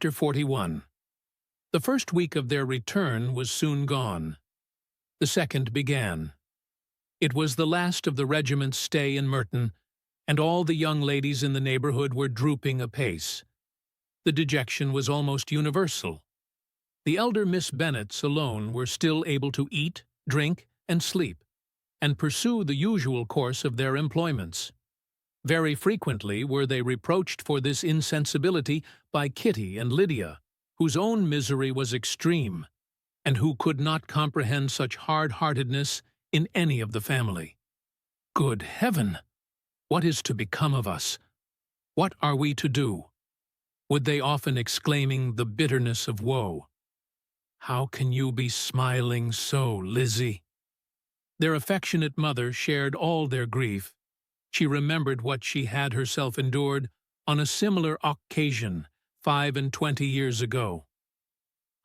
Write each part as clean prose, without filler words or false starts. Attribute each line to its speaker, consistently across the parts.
Speaker 1: Chapter 41. The first week of their return was soon gone. The second began. It was the last of the regiment's stay in Merton, and all the young ladies in the neighbourhood were drooping apace. The dejection was almost universal. The elder Miss Bennets alone were still able to eat, drink, and sleep, and pursue the usual course of their employments. Very frequently were they reproached for this insensibility by Kitty and Lydia, whose own misery was extreme, and who could not comprehend such hard-heartedness in any of the family. "Good heaven! What is to become of us? What are we to do?" would they often exclaiming the bitterness of woe. "How can you be smiling so, Lizzie?" Their affectionate mother shared all their grief. She remembered what she had herself endured on a similar occasion 25 years ago.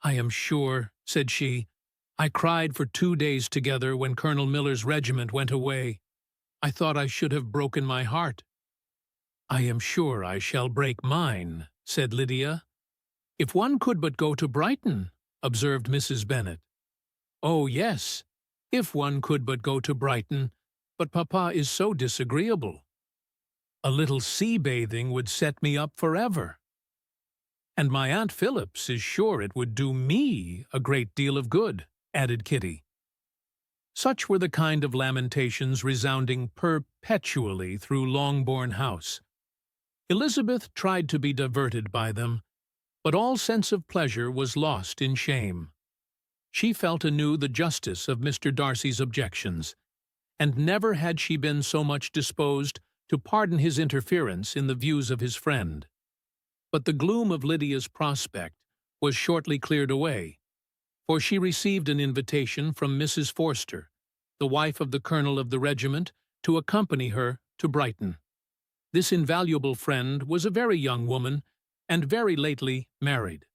Speaker 1: "I am sure," said she, "I cried for 2 days together when Colonel Miller's regiment went away. I thought I should have broken my heart." "I am sure I shall break mine," said Lydia. "If one could but go to Brighton," observed Mrs. Bennet. "Oh, yes, if one could but go to Brighton, but Papa is so disagreeable. A little sea-bathing would set me up forever. And my Aunt Phillips is sure it would do me a great deal of good," added Kitty. Such were the kind of lamentations resounding perpetually through Longbourn House. Elizabeth tried to be diverted by them, but all sense of pleasure was lost in shame. She felt anew the justice of Mr. Darcy's objections, and never had she been so much disposed to pardon his interference in the views of his friend. But the gloom of Lydia's prospect was shortly cleared away, for she received an invitation from Mrs. Forster, the wife of the colonel of the regiment, to accompany her to Brighton. This invaluable friend was a very young woman, and very lately married.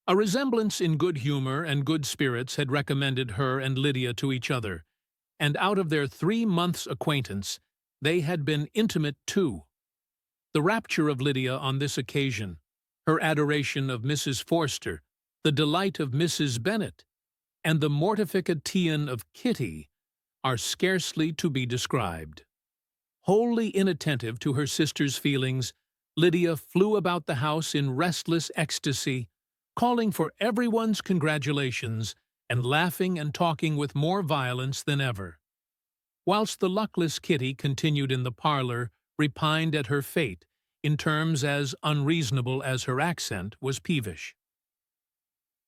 Speaker 1: A resemblance in good humour and good spirits had recommended her and Lydia to each other, and out of their 3 months' acquaintance they had been intimate too. The rapture of Lydia on this occasion, her adoration of Mrs. Forster, the delight of Mrs. Bennet, and the mortification of Kitty are scarcely to be described. Wholly inattentive to her sister's feelings, Lydia flew about the house in restless ecstasy, calling for everyone's congratulations and laughing and talking with more violence than ever, whilst the luckless Kitty continued in the parlour, repined at her fate in terms as unreasonable as her accent was peevish.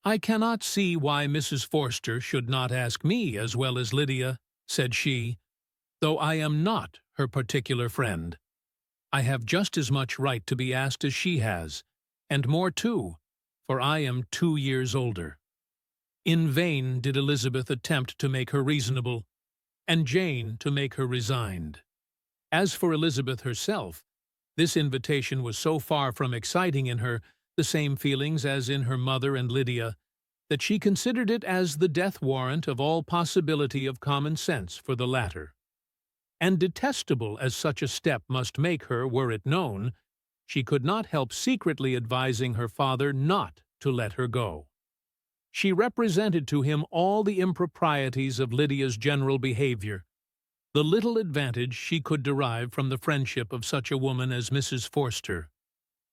Speaker 1: "I cannot see why Mrs. Forster should not ask me as well as Lydia," said she, "though I am not her particular friend. I have just as much right to be asked as she has, and more too, for I am 2 years older." In vain did Elizabeth attempt to make her reasonable, and Jane to make her resigned. As for Elizabeth herself, this invitation was so far from exciting in her the same feelings as in her mother and Lydia, that she considered it as the death warrant of all possibility of common sense for the latter. And detestable as such a step must make her were it known, she could not help secretly advising her father not to let her go. She represented to him all the improprieties of Lydia's general behaviour, the little advantage she could derive from the friendship of such a woman as Mrs. Forster,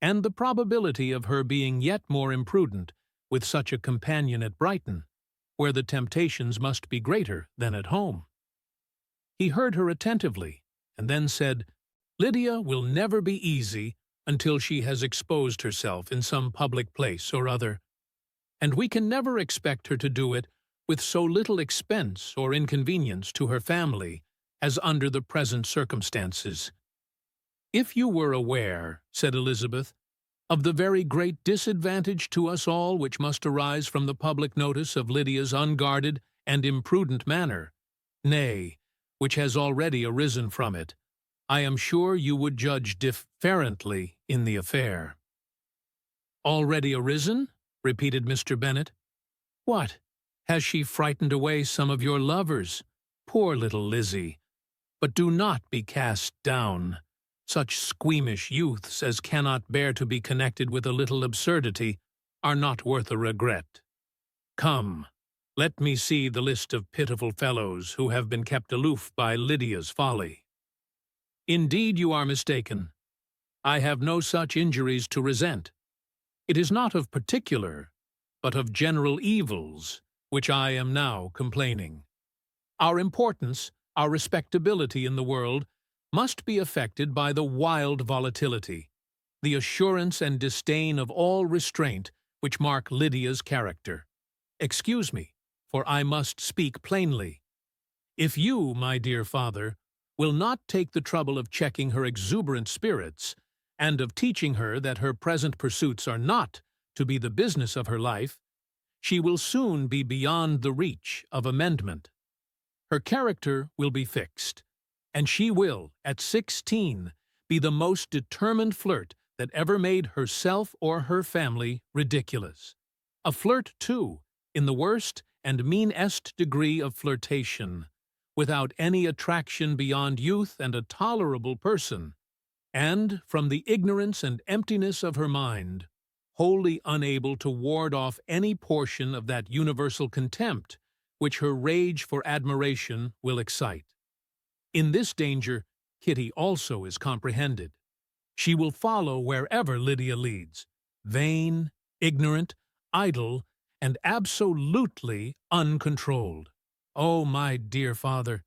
Speaker 1: and the probability of her being yet more imprudent with such a companion at Brighton, where the temptations must be greater than at home. He heard her attentively, and then said, "Lydia will never be easy until she has exposed herself in some public place or other, and we can never expect her to do it with so little expense or inconvenience to her family as under the present circumstances." "If you were aware," said Elizabeth, "of the very great disadvantage to us all which must arise from the public notice of Lydia's unguarded and imprudent manner, nay, which has already arisen from it, I am sure you would judge differently in the affair." "Already arisen?" repeated Mr. Bennet. "What, has she frightened away some of your lovers? Poor little Lizzie! But do not be cast down. Such squeamish youths as cannot bear to be connected with a little absurdity are not worth a regret. Come, let me see the list of pitiful fellows who have been kept aloof by Lydia's folly. Indeed, you are mistaken. I have no such injuries to resent. It is not of particular, but of general evils, which I am now complaining. Our importance, our respectability in the world, must be affected by the wild volatility, the assurance and disdain of all restraint which mark Lydia's character. Excuse me, for I must speak plainly. If you, my dear father, will not take the trouble of checking her exuberant spirits, and of teaching her that her present pursuits are not to be the business of her life, she will soon be beyond the reach of amendment. Her character will be fixed, and she will, at 16, be the most determined flirt that ever made herself or her family ridiculous. A flirt, too, in the worst and meanest degree of flirtation, without any attraction beyond youth and a tolerable person, and, from the ignorance and emptiness of her mind, wholly unable to ward off any portion of that universal contempt which her rage for admiration will excite. In this danger, Kitty also is comprehended. She will follow wherever Lydia leads, vain, ignorant, idle, and absolutely uncontrolled. Oh, my dear father,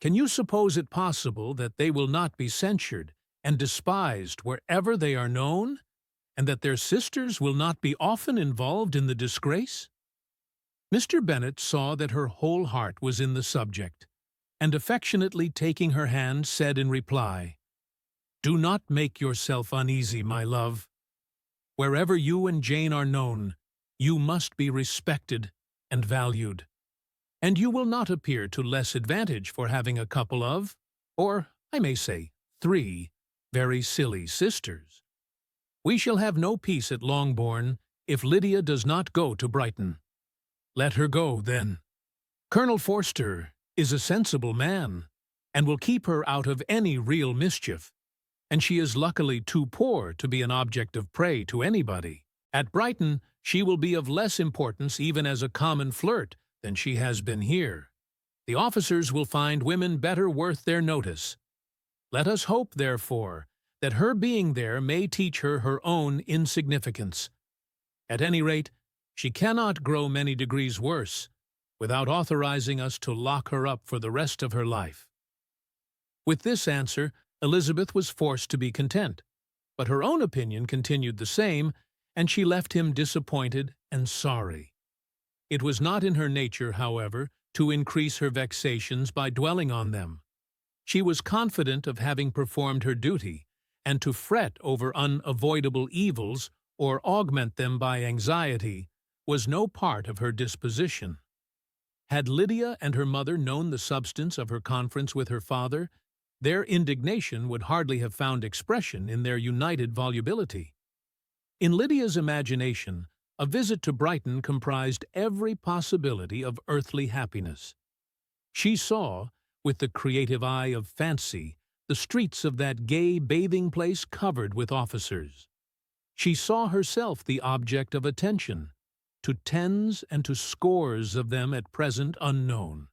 Speaker 1: can you suppose it possible that they will not be censured and despised wherever they are known, and that their sisters will not be often involved in the disgrace? Mr. Bennet saw that her whole heart was in the subject, and affectionately taking her hand, said in reply, "Do not make yourself uneasy, my love. Wherever you and Jane are known, you must be respected and valued, and you will not appear to less advantage for having a couple of, or I may say 3, very silly sisters. We shall have no peace at Longbourn if Lydia does not go to Brighton. Let her go, then. Colonel Forster is a sensible man, and will keep her out of any real mischief, and she is luckily too poor to be an object of prey to anybody. At Brighton she will be of less importance even as a common flirt than she has been here. The officers will find women better worth their notice. Let us hope, therefore, that her being there may teach her her own insignificance. At any rate, she cannot grow many degrees worse without authorizing us to lock her up for the rest of her life." With this answer, Elizabeth was forced to be content, but her own opinion continued the same, and she left him disappointed and sorry. It was not in her nature, however, to increase her vexations by dwelling on them. She was confident of having performed her duty, and to fret over unavoidable evils or augment them by anxiety was no part of her disposition. Had Lydia and her mother known the substance of her conference with her father, their indignation would hardly have found expression in their united volubility. In Lydia's imagination, a visit to Brighton comprised every possibility of earthly happiness. She saw, with the creative eye of fancy, the streets of that gay bathing-place covered with officers. She saw herself the object of attention, to tens and to scores of them at present unknown.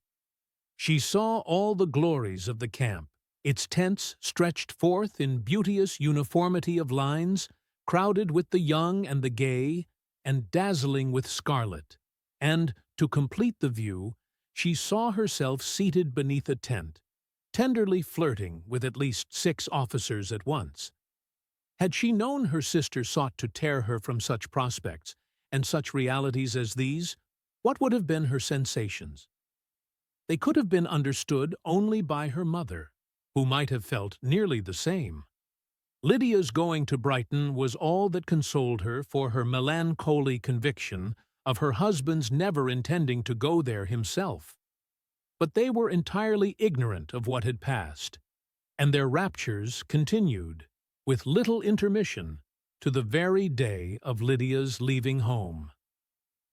Speaker 1: She saw all the glories of the camp, its tents stretched forth in beauteous uniformity of lines, crowded with the young and the gay, and dazzling with scarlet, and, to complete the view, she saw herself seated beneath a tent, tenderly flirting with at least 6 officers at once. Had she known her sister sought to tear her from such prospects and such realities as these, what would have been her sensations? They could have been understood only by her mother, who might have felt nearly the same. Lydia's going to Brighton was all that consoled her for her melancholy conviction of her husband's never intending to go there himself. But they were entirely ignorant of what had passed, and their raptures continued, with little intermission, to the very day of Lydia's leaving home.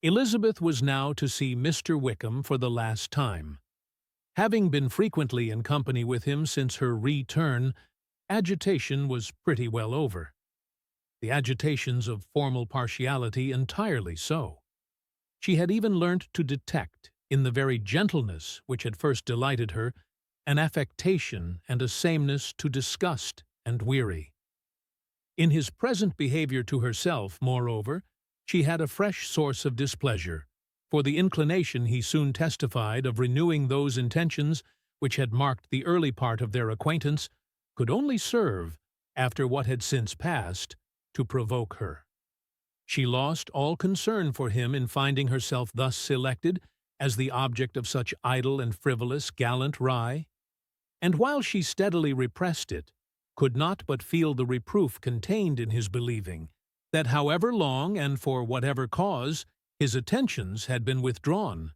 Speaker 1: Elizabeth was now to see Mr. Wickham for the last time. Having been frequently in company with him since her return, agitation was pretty well over. the agitations of formal partiality entirely so. She had even learnt to detect, in the very gentleness which had first delighted her, an affectation and a sameness to disgust and weary. In his present behaviour to herself, moreover, she had a fresh source of displeasure, for the inclination he soon testified of renewing those intentions which had marked the early part of their acquaintance could only serve, after what had since passed, to provoke her. She lost all concern for him in finding herself thus selected as the object of such idle and frivolous gallant rie, and while she steadily repressed it, could not but feel the reproof contained in his believing that however long and for whatever cause his attentions had been withdrawn,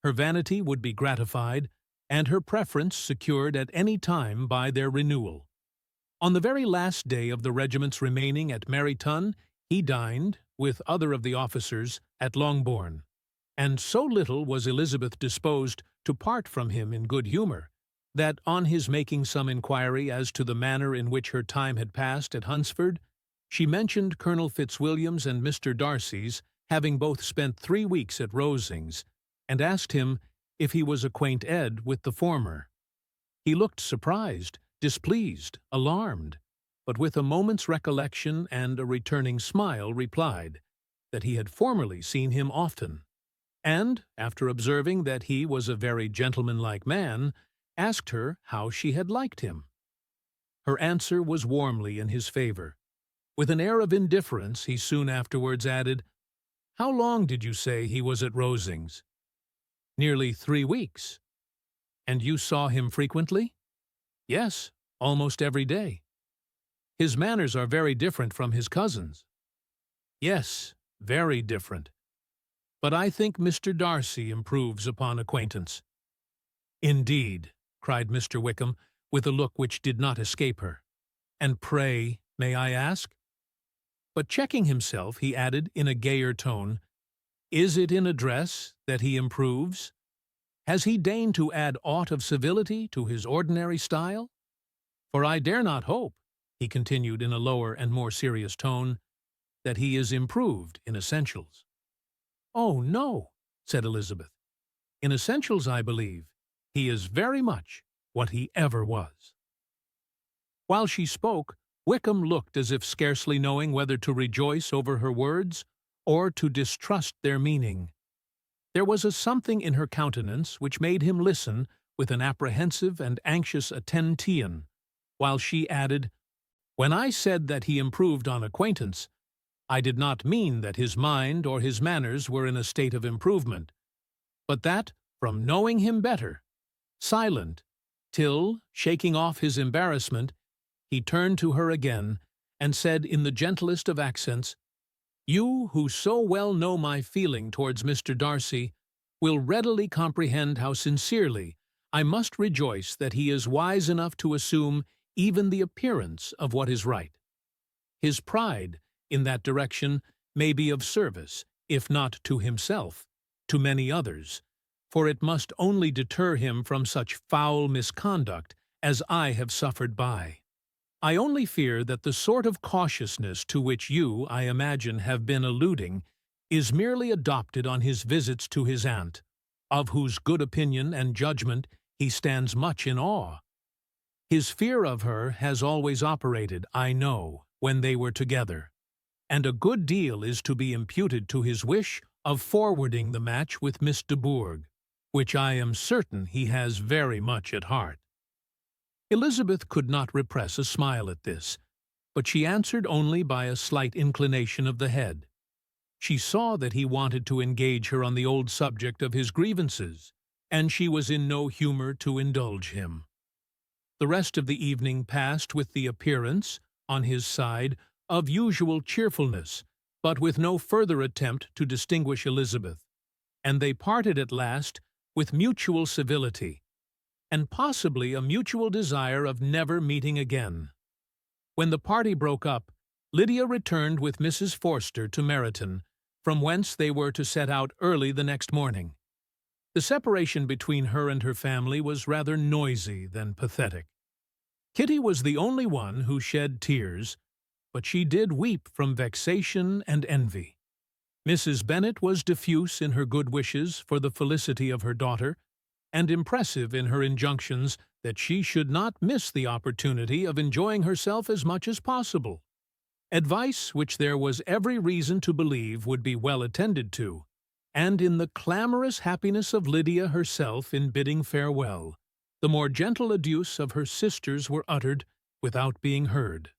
Speaker 1: her vanity would be gratified and her preference secured at any time by their renewal. On the very last day of the regiment's remaining at Meryton, he dined, with other of the officers, at Longbourn, and so little was Elizabeth disposed to part from him in good humour, that on his making some inquiry as to the manner in which her time had passed at Hunsford, she mentioned Colonel Fitzwilliam's and Mr. Darcy's having both spent 3 weeks at Rosings, and asked him if he was acquainted with the former. He looked surprised, displeased, alarmed, but with a moment's recollection and a returning smile replied that he had formerly seen him often, and, after observing that he was a very gentlemanlike man, asked her how she had liked him. Her answer was warmly in his favour. With an air of indifference, he soon afterwards added, "How long did you say he was at Rosings?" "Nearly 3 weeks." "And you saw him frequently?" "Yes, almost every day." "His manners are very different from his cousin's." "Yes, very different. But I think Mr. Darcy improves upon acquaintance." "Indeed," cried Mr. Wickham, with a look which did not escape her. "And pray, may I ask?" But checking himself, he added in a gayer tone, "Is it in address that he improves? Has he deigned to add aught of civility to his ordinary style? For I dare not hope," he continued in a lower and more serious tone, "that he is improved in essentials." "Oh, no," said Elizabeth. "In essentials, I believe, he is very much what he ever was." While she spoke, Wickham looked as if scarcely knowing whether to rejoice over her words or to distrust their meaning. There was a something in her countenance which made him listen with an apprehensive and anxious attention, while she added, "When I said that he improved on acquaintance, I did not mean that his mind or his manners were in a state of improvement, but that, from knowing him better, silent, till, shaking off his embarrassment, he turned to her again, and said in the gentlest of accents, 'You, who so well know my feeling towards Mr. Darcy, will readily comprehend how sincerely I must rejoice that he is wise enough to assume even the appearance of what is right. His pride, in that direction, may be of service, if not to himself, to many others, for it must only deter him from such foul misconduct as I have suffered by. I only fear that the sort of cautiousness to which you, I imagine, have been alluding is merely adopted on his visits to his aunt, of whose good opinion and judgment he stands much in awe. His fear of her has always operated, I know, when they were together, and a good deal is to be imputed to his wish of forwarding the match with Miss de Bourgh, which I am certain he has very much at heart." Elizabeth could not repress a smile at this, but she answered only by a slight inclination of the head. She saw that he wanted to engage her on the old subject of his grievances, and she was in no humour to indulge him. The rest of the evening passed with the appearance, on his side, of usual cheerfulness, but with no further attempt to distinguish Elizabeth, and they parted at last with mutual civility, and possibly a mutual desire of never meeting again. When the party broke up, Lydia returned with Mrs. Forster to Meryton, from whence they were to set out early the next morning. The separation between her and her family was rather noisy than pathetic. Kitty was the only one who shed tears, but she did weep from vexation and envy. Mrs. Bennet was diffuse in her good wishes for the felicity of her daughter, and impressive in her injunctions that she should not miss the opportunity of enjoying herself as much as possible, advice which there was every reason to believe would be well attended to, and in the clamorous happiness of Lydia herself in bidding farewell, the more gentle adieus of her sisters were uttered without being heard.